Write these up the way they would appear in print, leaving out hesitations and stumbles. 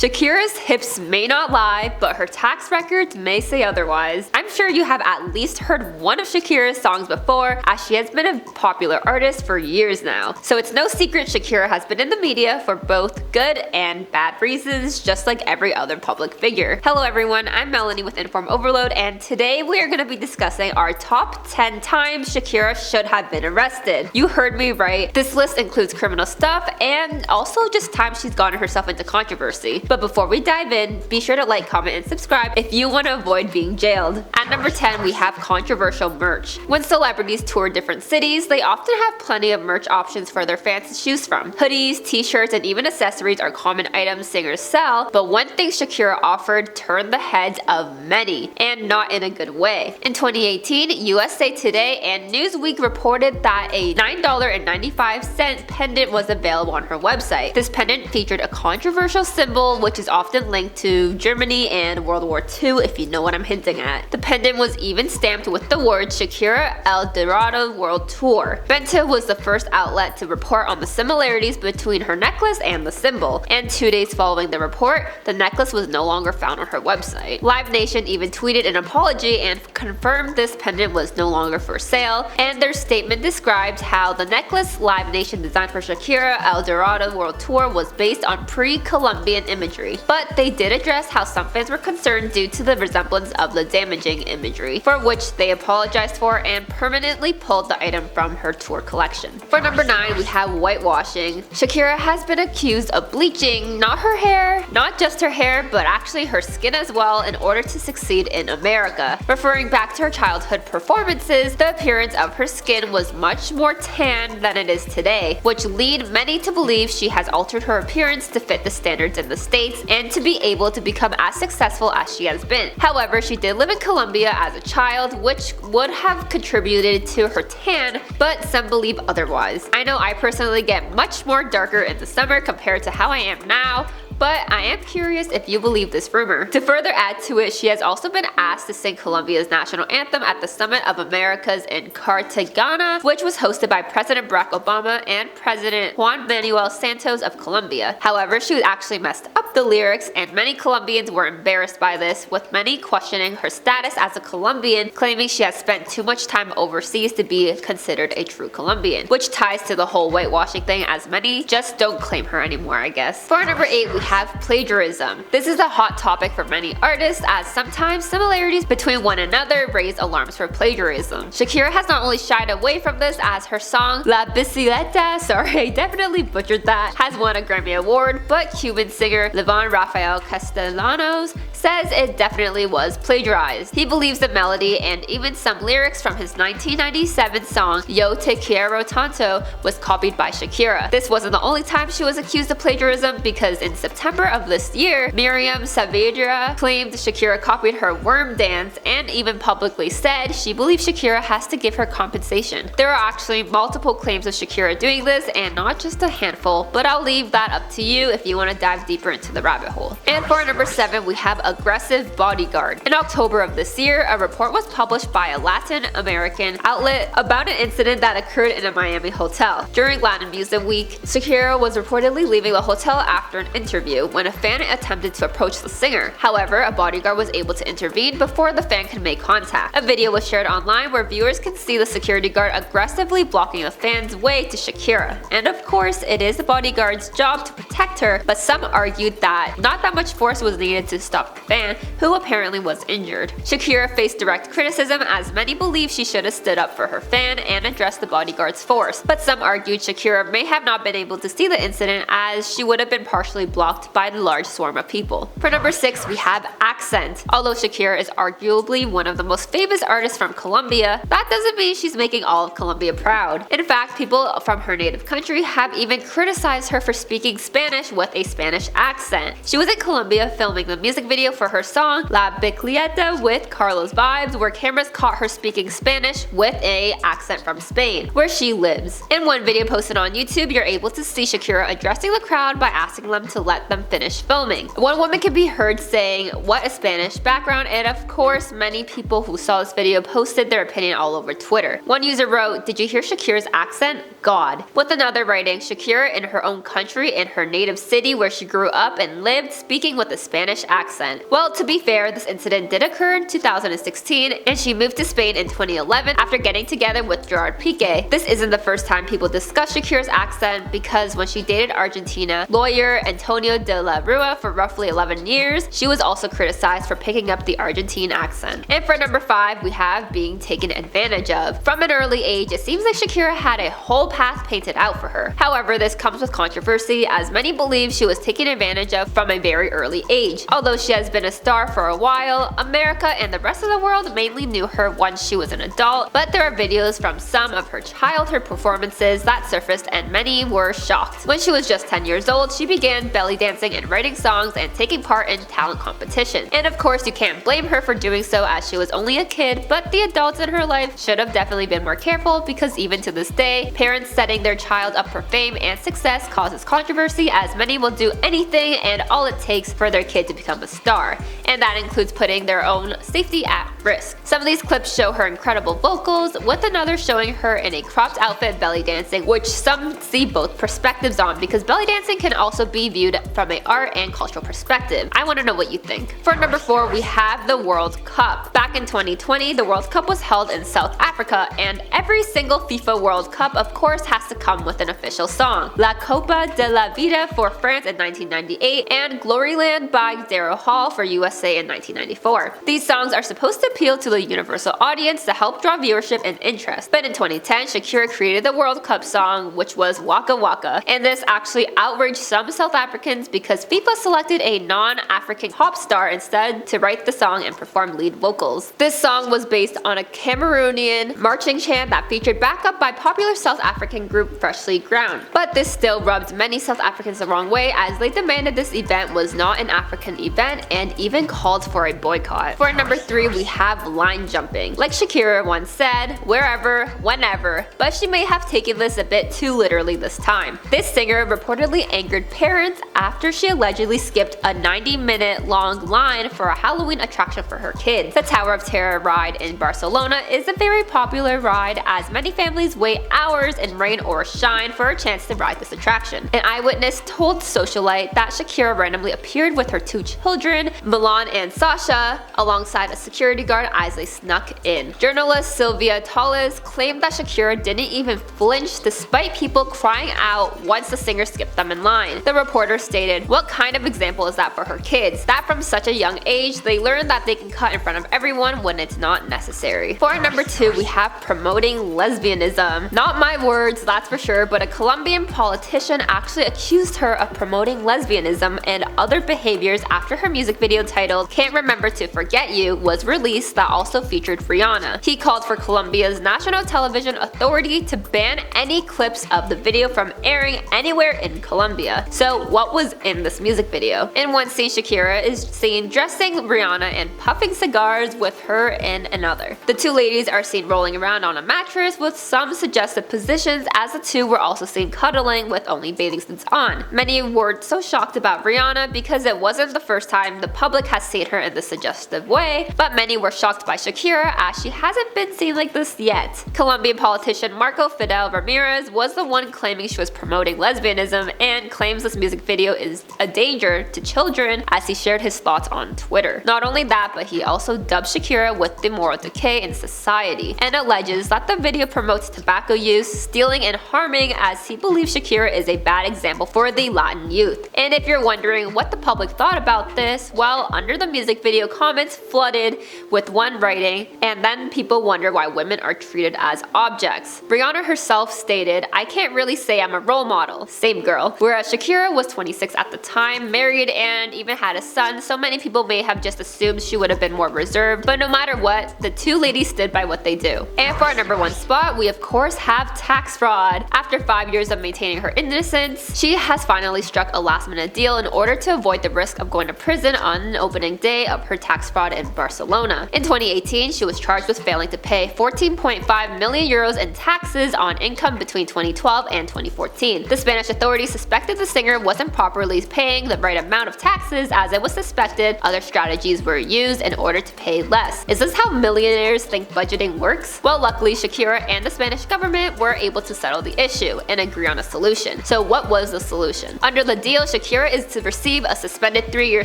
Shakira's hips may not lie, but her tax records may say otherwise. I'm sure you have at least heard one of Shakira's songs before, as she has been a popular artist for years now. So it's no secret Shakira has been in the media for both good and bad reasons, just like every other public figure. Hello everyone, I'm Melanie with InformOverload, and today we are going to be discussing our top 10 times Shakira should have been arrested. You heard me right, this list includes criminal stuff and also just times she's gotten herself into controversy. But before we dive in, be sure to like, comment, and subscribe if you want to avoid being jailed. At number 10, we have controversial merch. When celebrities tour different cities, they often have plenty of merch options for their fans to choose from. Hoodies, t-shirts, and even accessories are common items singers sell, but one thing Shakira offered turned the heads of many, and not in a good way. In 2018, USA Today and Newsweek reported that a $9.95 pendant was available on her website. This pendant featured a controversial symbol which is often linked to Germany and World War II, if you know what I'm hinting at. The pendant was even stamped with the words Shakira El Dorado World Tour. Benta was the first outlet to report on the similarities between her necklace and the symbol, and 2 days following the report, the necklace was no longer found on her website. Live Nation even tweeted an apology and confirmed this pendant was no longer for sale, and their statement described how the necklace Live Nation designed for Shakira El Dorado World Tour was based on pre-Columbian imagery, but they did address how some fans were concerned due to the resemblance of the damaging imagery, for which they apologized for and permanently pulled the item from her tour collection. For number 9, we have whitewashing. Shakira has been accused of bleaching not her hair, not just her hair, but actually her skin as well in order to succeed in America. Referring back to her childhood performances, the appearance of her skin was much more tan than it is today, which lead many to believe she has altered her appearance to fit the standards in the States and to be able to become as successful as she has been. However, she did live in Colombia as a child, which would have contributed to her tan, but some believe otherwise. I know I personally get much more darker in the summer compared to how I am now, but I am curious if you believe this rumor. To further add to it, she has also been asked to sing Colombia's national anthem at the Summit of Americas in Cartagena, which was hosted by President Barack Obama and President Juan Manuel Santos of Colombia. However, she actually messed up the lyrics, and many Colombians were embarrassed by this, with many questioning her status as a Colombian, claiming she has spent too much time overseas to be considered a true Colombian, which ties to the whole whitewashing thing, as many just don't claim her anymore, I guess. For number 8, we have plagiarism. This is a hot topic for many artists, as sometimes similarities between one another raise alarms for plagiarism. Shakira has not only shied away from this, as her song La Bicicleta, sorry I definitely butchered that, has won a Grammy Award, but Cuban singer Levan Rafael Castellanos says it definitely was plagiarized. He believes the melody and even some lyrics from his 1997 song Yo Te Quiero Tanto was copied by Shakira. This wasn't the only time she was accused of plagiarism, because in September of this year, Miriam Saavedra claimed Shakira copied her worm dance and even publicly said she believes Shakira has to give her compensation. There are actually multiple claims of Shakira doing this, and not just a handful, but I'll leave that up to you if you want to dive deeper into the rabbit hole. And for number 7, we have aggressive bodyguard. In October of this year, a report was published by a Latin American outlet about an incident that occurred in a Miami hotel. During Latin Music Week, Shakira was reportedly leaving the hotel after an interview when a fan attempted to approach the singer. However, a bodyguard was able to intervene before the fan could make contact. A video was shared online where viewers can see the security guard aggressively blocking the fan's way to Shakira. And of course, it is the bodyguard's job to protect her, but some argued that not that much force was needed to stop the fan, who apparently was injured. Shakira faced direct criticism, as many believe she should have stood up for her fan and addressed the bodyguard's force, but some argued Shakira may have not been able to see the incident, as she would have been partially blocked by the large swarm of people. For number 6, we have accent. Although Shakira is arguably one of the most famous artists from Colombia, that doesn't mean she's making all of Colombia proud. In fact, people from her native country have even criticized her for speaking Spanish with a Spanish accent. She was in Colombia filming the music video for her song La Bicicleta with Carlos Vibes, where cameras caught her speaking Spanish with an accent from Spain, where she lives. In one video posted on YouTube, you're able to see Shakira addressing the crowd by asking them to let them finish filming. One woman can be heard saying, "What a Spanish background, and of course, many people who saw this video posted their opinion all over Twitter. One user wrote, "Did you hear Shakira's accent? God." With another writing, "Shakira in her own country, in her native city where she grew up and lived, speaking with a Spanish accent." Well, to be fair, this incident did occur in 2016, and she moved to Spain in 2011 after getting together with Gerard Piqué. This isn't the first time people discuss Shakira's accent, because when she dated Argentina lawyer Antonio de la Rua for roughly 11 years, she was also criticized for picking up the Argentine accent. And for number 5, we have being taken advantage of. From an early age, it seems like Shakira had a whole path painted out for her. However, this comes with controversy, as many believe she was taken advantage of from a very early age. Although she has been a star for a while, America and the rest of the world mainly knew her once she was an adult, but there are videos from some of her childhood performances that surfaced and many were shocked. When she was just 10 years old, she began belly dancing and writing songs and taking part in talent competition. And of course, you can't blame her for doing so, as she was only a kid, but the adults in her life should have definitely been more careful, because even to this day, parents setting their child up for fame and success causes controversy, as many will do anything and all it takes for their kid to become a star, and that includes putting their own safety at risk. Some of these clips show her incredible vocals, with another showing her in a cropped outfit belly dancing, which some see both perspectives on, because belly dancing can also be viewed from an art and cultural perspective. I want to know what you think. For number 4, we have the World Cup. Back in 2020, the World Cup was held in South Africa, and every single FIFA World Cup of course has to come with an official song. La Copa de la Vida for France in 1998, and Gloryland by Daryl Hall for USA in 1994. These songs are supposed to appeal to the universal audience to help draw viewership and interest. But in 2010, Shakira created the World Cup song, which was Waka Waka, and this actually outraged some South Africans because FIFA selected a non-African pop star instead to write the song and perform lead vocals. This song was based on a Cameroonian marching chant that featured backup by popular South African group Freshly Ground. But this still rubbed many South Africans the wrong way, as they demanded this event was not an African event and even called for a boycott. For number 3, we have line jumping. Like Shakira once said, wherever, whenever, but she may have taken this a bit too literally this time. This singer reportedly angered parents after she allegedly skipped a 90-minute long line for a Halloween attraction for her kids. The Tower of Terror ride in Barcelona is a very popular ride, as many families wait hours in rain or shine for a chance to ride this attraction. An eyewitness told Socialite that Shakira randomly appeared with her 2 children, Milan and Sasha, alongside a security guard as they snuck in. Journalist Sylvia Talles claimed that Shakira didn't even flinch despite people crying out once the singer skipped them in line. The reporter stated, "What kind of example is that for her kids? That from such a young age, they learn that they can cut in front of everyone when it's not necessary." For number 2, we have promoting lesbianism. Not my words, that's for sure, but a Colombian politician actually accused her of promoting lesbianism and other behaviors after her music video titled "Can't Remember to Forget You" was released, that also featured Rihanna. He called for Colombia's National Television Authority to ban any clips of the video from airing anywhere in Colombia. So what was in this music video? In one scene, Shakira is seen dressing Rihanna and puffing cigars with her in another. The 2 ladies are seen rolling around on a mattress with some suggestive positions, as the 2 were also seen cuddling with only bathing suits on. Many were so shocked about Rihanna because it wasn't the first time the public has seen her in this suggestive way, but many were shocked by Shakira, as she hasn't been seen like this yet. Colombian politician Marco Fidel Ramirez was the one claiming she was promoting lesbianism, and claims this music video is a danger to children, as he shared his thoughts on Twitter. Not only that, but he also dubbed Shakira with the moral decay in society, and alleges that the video promotes tobacco use, stealing, and harming, as he believes Shakira is a bad example for the Latin youth. And if you're wondering what the public thought about this, well, under the music video, comments flooded with one writing, and then people wonder why women are treated as objects. Rihanna herself stated, "I can't really say I'm a role model." Same girl. Whereas Shakira was 26 at the time, married, and even had a son, so many people may have just assumed she would have been more reserved but no matter what, the two ladies stood by what they do. And for our number 1 spot, we of course have tax fraud. After 5 years of maintaining her innocence, she has finally struck a last-minute deal in order to avoid the risk of going to prison on an opening day of her tax fraud in Barcelona. In 2018, she was charged with failing to pay 14.5 million euros in taxes on income between 2012 and 2014. The Spanish authorities suspected the singer wasn't properly paying the right amount of taxes, as it was suspected other strategies were used in order to pay less. Is this how millionaires think budgeting works? Well, luckily Shakira and the Spanish government were able to settle the issue and agree on a solution. So what was the solution? Under the deal, Shakira is to receive a suspended 3-year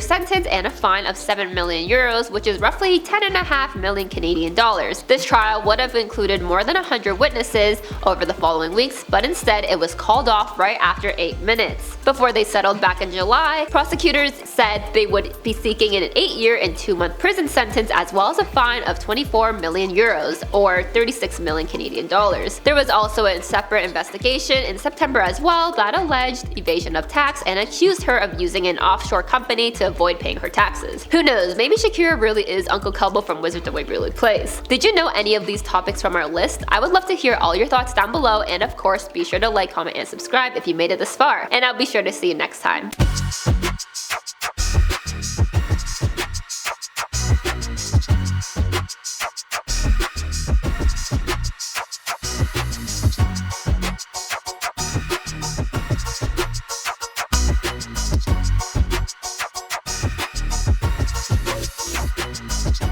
sentence and a fine of 7 million euros, which is roughly 10.5 million Canadian dollars. This trial would have included more than 100 witnesses over the following weeks, but instead it was called off right after 8 minutes. Before they settled back in July, prosecutors said they would be seeking an 8-year and 2-month prison sentence, as well as a fine of 24 million euros or 36 million Canadian dollars. There was also a separate investigation in September as well that alleged evasion of tax and accused her of using an offshore company to avoid paying her taxes. Who knows, maybe Shakira really is Uncle Kelbo from Wizard the Waverly Place. Did you know any of these topics from our list? I would love to hear all your thoughts down below, and of course be sure to like, comment, and subscribe if you made it this far. And I'll be sure to see you next time.